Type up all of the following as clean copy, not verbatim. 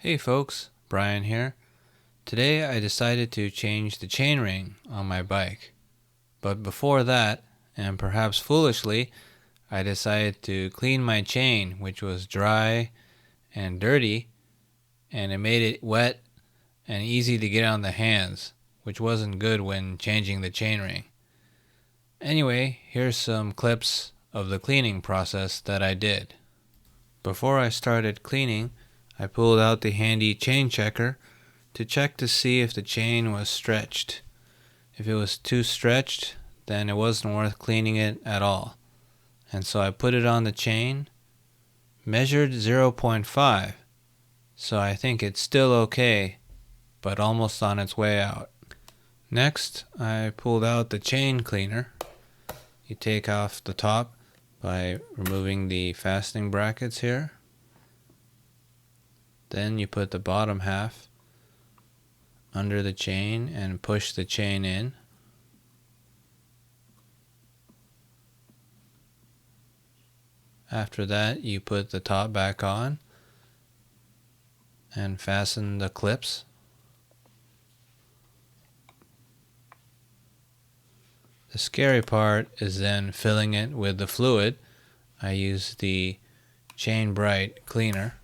Hey folks, Brian here. Today I decided to change the chainring on my bike. But before that, and perhaps foolishly, I decided to clean my chain, which was dry and dirty, and it made it wet and easy to get on the hands, which wasn't good when changing the chainring. Anyway, here's some clips of the cleaning process that I did. Before I started cleaning, I pulled out the handy chain checker to check to see if the chain was stretched. If it was too stretched, then it wasn't worth cleaning it at all. And so I put it on the chain, measured 0.5, so I think it's still okay, but almost on its way out. Next, I pulled out the chain cleaner. You take off the top by removing the fastening brackets here. Then you put the bottom half under the chain and push the chain in. After that, you put the top back on and fasten the clips. The scary part is then filling it with the fluid. I use the Chain Bright cleaner.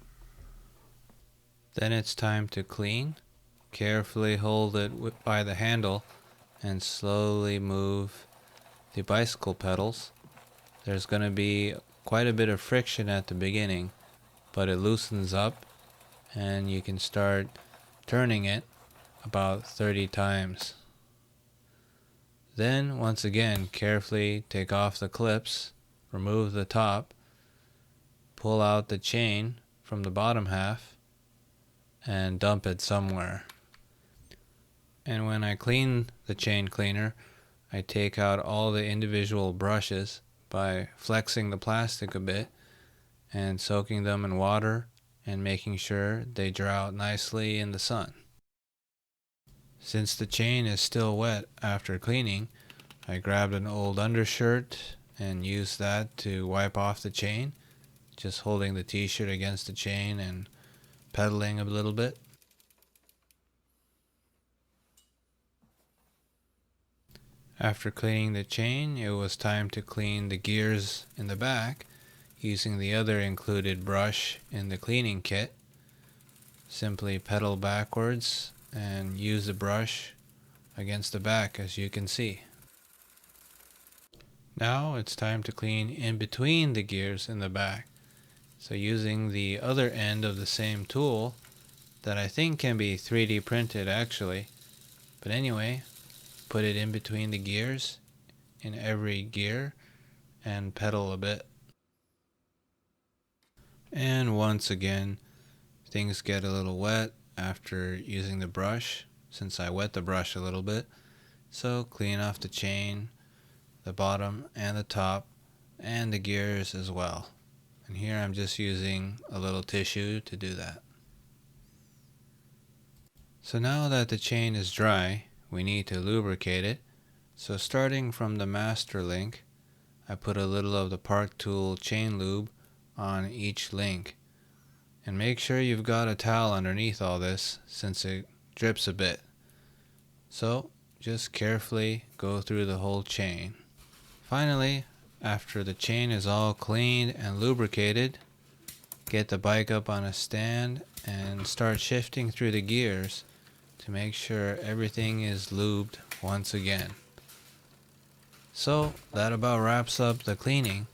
Then it's time to clean. Carefully hold it by the handle and slowly move the bicycle pedals. There's going to be quite a bit of friction at the beginning, but it loosens up and you can start turning it about 30 times. Then once again, carefully take off the clips, remove the top, pull out the chain from the bottom half, and dump it somewhere. And when I clean the chain cleaner, I take out all the individual brushes by flexing the plastic a bit and soaking them in water and making sure they dry out nicely in the sun. Since the chain is still wet after cleaning, I grabbed an old undershirt and used that to wipe off the chain, just holding the t-shirt against the chain and pedaling a little bit. After cleaning the chain, it was time to clean the gears in the back using the other included brush in the cleaning kit. Simply pedal backwards and use the brush against the back, as you can see. Now it's time to clean in between the gears in the back. So using the other end of the same tool that I think can be 3D printed actually, but anyway, put it in between the gears in every gear and pedal a bit. And once again, things get a little wet after using the brush, since I wet the brush a little bit. So clean off the chain, the bottom and the top, and the gears as well. And here I'm just using a little tissue to do that. So now that the chain is dry, we need to lubricate it. So starting from the master link, I put a little of the Park Tool chain lube on each link. And make sure you've got a towel underneath all this, since it drips a bit. So just carefully go through the whole chain. Finally, after the chain is all cleaned and lubricated, get the bike up on a stand and start shifting through the gears to make sure everything is lubed once again. So that about wraps up the cleaning.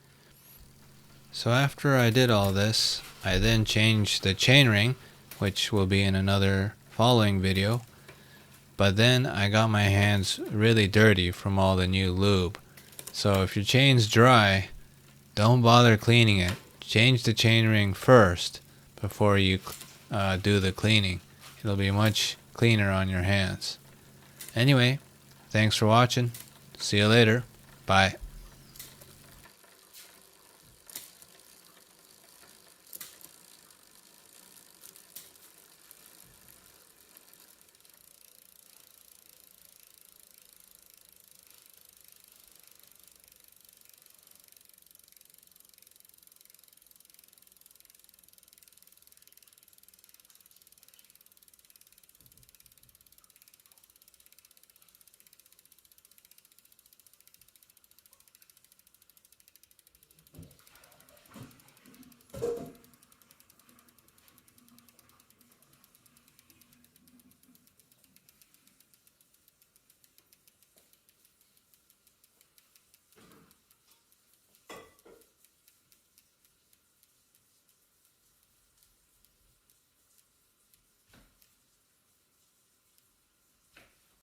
So after I did all this, I then changed the chainring, which will be in another following video. But then I got my hands really dirty from all the new lube. So if your chain's dry, don't bother cleaning it. Change the chainring first before you do the cleaning. It'll be much cleaner on your hands. Anyway, thanks for watching. See you later. Bye.